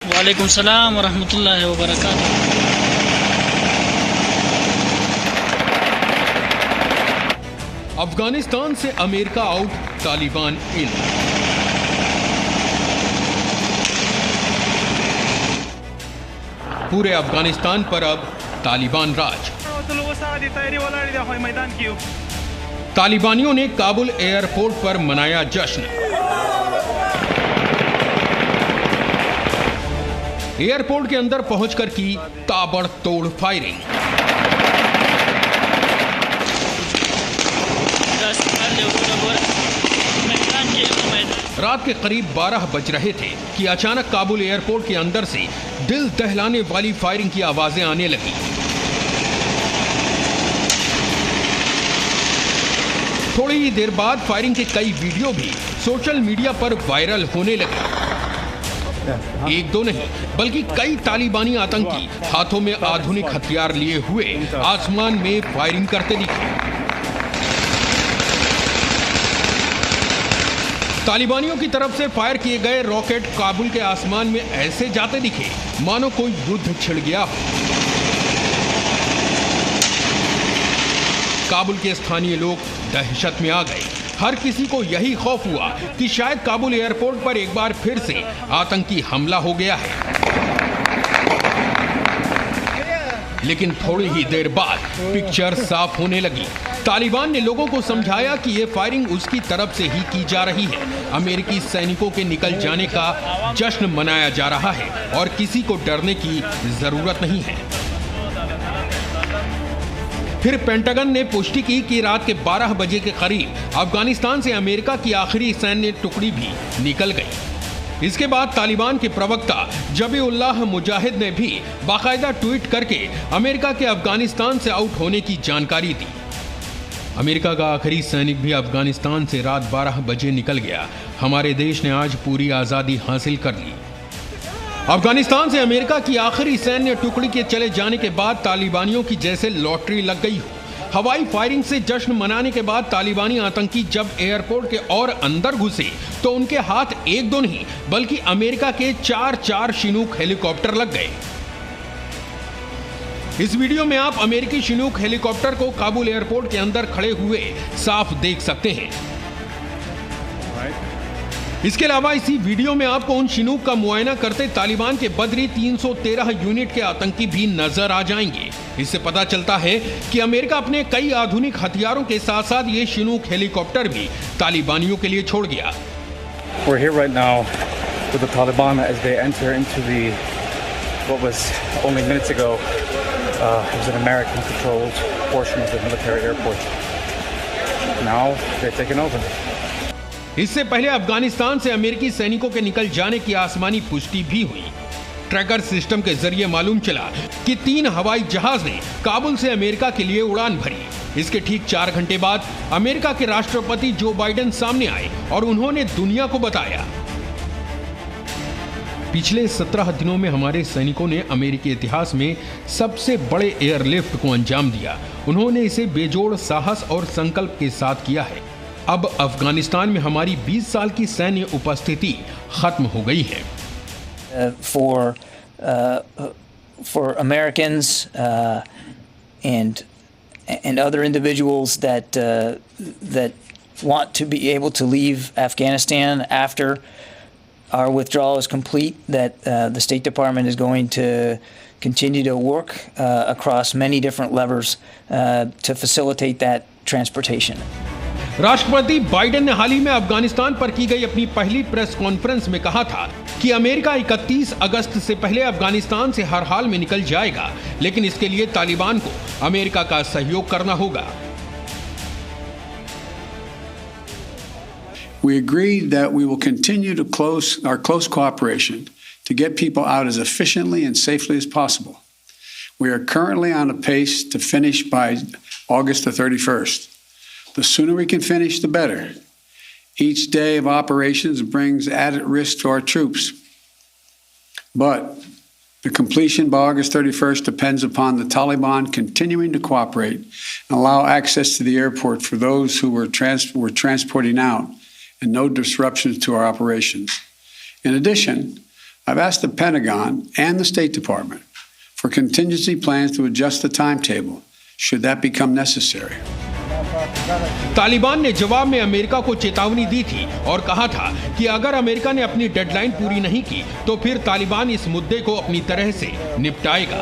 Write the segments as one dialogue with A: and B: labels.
A: वालेकुम सलाम व रहमतुल्लाहि व बरकातुहू।
B: अफगानिस्तान से अमेरिका आउट, तालिबान इन। पूरे अफगानिस्तान पर अब तालिबान राज। तालिबानियों ने काबुल एयरपोर्ट पर मनाया जश्न। एयरपोर्ट के अंदर पहुंचकर की ताबड़तोड़ फायरिंग। रात के करीब 12 बज रहे थे कि अचानक काबुल एयरपोर्ट के अंदर से दिल दहलाने वाली फायरिंग की आवाजें आने लगी। थोड़ी ही देर बाद फायरिंग के कई वीडियो भी सोशल मीडिया पर वायरल होने लगे। एक दो नहीं बल्कि कई तालिबानी आतंकी हाथों में आधुनिक हथियार लिए हुए आसमान में फायरिंग करते दिखे। तालिबानियों की तरफ से फायर किए गए रॉकेट काबुल के आसमान में ऐसे जाते दिखे मानो कोई युद्ध छिड़ गया हो। काबुल के स्थानीय लोग दहशत में आ गए। हर किसी को यही खौफ हुआ कि शायद काबुल एयरपोर्ट पर एक बार फिर से आतंकी हमला हो गया है। लेकिन थोड़ी ही देर बाद पिक्चर साफ होने लगी। तालिबान ने लोगों को समझाया कि यह फायरिंग उसकी तरफ से ही की जा रही है। अमेरिकी सैनिकों के निकल जाने का जश्न मनाया जा रहा है और किसी को डरने की जरूरत नहीं है। फिर पेंटागन ने पुष्टि की कि रात के 12 बजे के करीब अफगानिस्तान से अमेरिका की आखिरी सैन्य टुकड़ी भी निकल गई। इसके बाद तालिबान के प्रवक्ता जबीउल्लाह मुजाहिद ने भी बाकायदा ट्वीट करके अमेरिका के अफगानिस्तान से आउट होने की जानकारी दी। अमेरिका का आखिरी सैनिक भी अफगानिस्तान से रात 12 बजे निकल गया। हमारे देश ने आज पूरी आज़ादी हासिल कर ली। अफगानिस्तान से अमेरिका की आखिरी सैन्य टुकड़ी के चले जाने के बाद तालिबानियों की जैसे लॉटरी लग गई हो। हवाई फायरिंग से जश्न मनाने के बाद तालिबानी आतंकी जब एयरपोर्ट के और अंदर घुसे तो उनके हाथ एक दो नहीं बल्कि अमेरिका के 4 शिनूक हेलीकॉप्टर लग गए। इस वीडियो में आप अमेरिकी शिनूक हेलीकॉप्टर को काबुल एयरपोर्ट के अंदर खड़े हुए साफ देख सकते हैं। इसके अलावा इसी वीडियो में आपको उन शिनूक का मुआयना करते तालिबान के बदरी 313 यूनिट के आतंकी भी नजर आ जाएंगे। इससे पता चलता है कि अमेरिका अपने कई आधुनिक हथियारों के साथ साथ ये शिनूक हेलीकॉप्टर भी तालिबानियों के लिए छोड़ गया।
C: We're here right now with the Taliban as they enter into what was only minutes ago was an American-controlled portion of the military airport. Now they're taking over.
B: इससे पहले अफगानिस्तान से अमेरिकी सैनिकों के निकल जाने की आसमानी पुष्टि भी हुई। ट्रैकर सिस्टम के जरिए मालूम चला कि 3 हवाई जहाज ने काबुल से अमेरिका के लिए उड़ान भरी। इसके ठीक 4 घंटे बाद अमेरिका के राष्ट्रपति जो बाइडेन सामने आए और उन्होंने दुनिया को बताया। पिछले 17 दिनों में हमारे सैनिकों ने अमेरिकी इतिहास में सबसे बड़े एयरलिफ्ट को अंजाम दिया। उन्होंने इसे बेजोड़ साहस और संकल्प के साथ किया है। अब अफगानिस्तान में हमारी 20 साल की सैन्य उपस्थिति खत्म हो गई है।
D: For Americans and other individuals that want to be able to leave Afghanistan after our withdrawal is complete, that the State Department is going to continue to work across many different levers to facilitate that transportation.
B: राष्ट्रपति Biden ने हाल ही में अफगानिस्तान पर की गई अपनी पहली press conference में कहा था कि अमेरिका 31 अगस्त से पहले अफगानिस्तान से हर हाल में निकल जाएगा, लेकिन इसके लिए तालिबान को अमेरिका का सहयोग करना होगा।
E: We agreed that we will continue to our close cooperation to get people out as efficiently and safely as possible. We are currently on a pace to finish by August the 31st. The sooner we can finish, the better. Each day of operations brings added risk to our troops. But the completion by August 31st depends upon the Taliban continuing to cooperate and allow access to the airport for those who were transporting out and no disruptions to our operations. In addition, I've asked the Pentagon and the State Department for contingency plans to adjust the timetable should that become necessary.
B: Taliban ने जवाब में America को चेतावनी दी थी और कहा था कि अगर अमेरिका ने अपनी डेडलाइन पूरी नहीं की तो फिर तालिबान इस मुद्दे को अपनी तरह से निपटाएगा।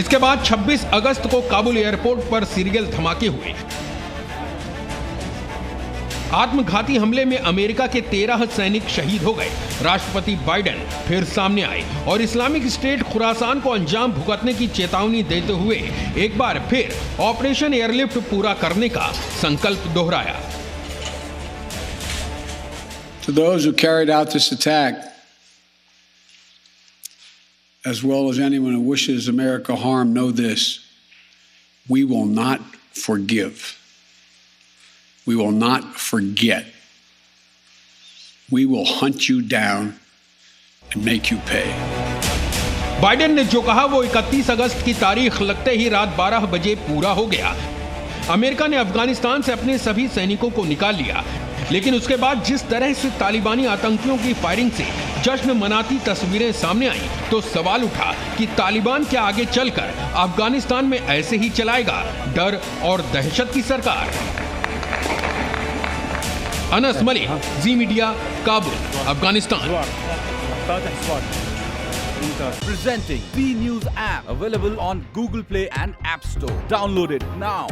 B: इसके बाद 26 अगस्त को काबुल एयरपोर्ट पर सीरियल धमाके हुए। आत्मघाती हमले में अमेरिका के 13 सैनिक शहीद हो गए। राष्ट्रपति बाइडेन फिर सामने आए और इस्लामिक स्टेट खुरासान को अंजाम भुगतने की चेतावनी देते हुए एक बार फिर ऑपरेशन एयरलिफ्ट पूरा करने का संकल्प दोहराया।
E: To those who carried out this attack, as well as anyone who wishes America harm, know this: we will not forgive. We will not forget. We will hunt you down and make you pay.
B: Biden ने जो कहा वो 31 अगस्त की तारीख लगते ही रात 12 बजे पूरा हो गया। अमेरिका ने अफगानिस्तान से अपने सभी सैनिकों को निकाल लिया, लेकिन उसके बाद जिस तरह से तालिबानी आतंकियों की फायरिंग से जश्न मनाती तस्वीरें सामने आई तो सवाल उठा कि तालिबान क्या आगे चलकर अफगानिस्तान में ऐसे ही चलाएगा डर और दहशत की सरकार। Anas Malik, Zee media, Kabul, Afghanistan.
F: Presenting B News app, available on Google Play and App Store. Download it now.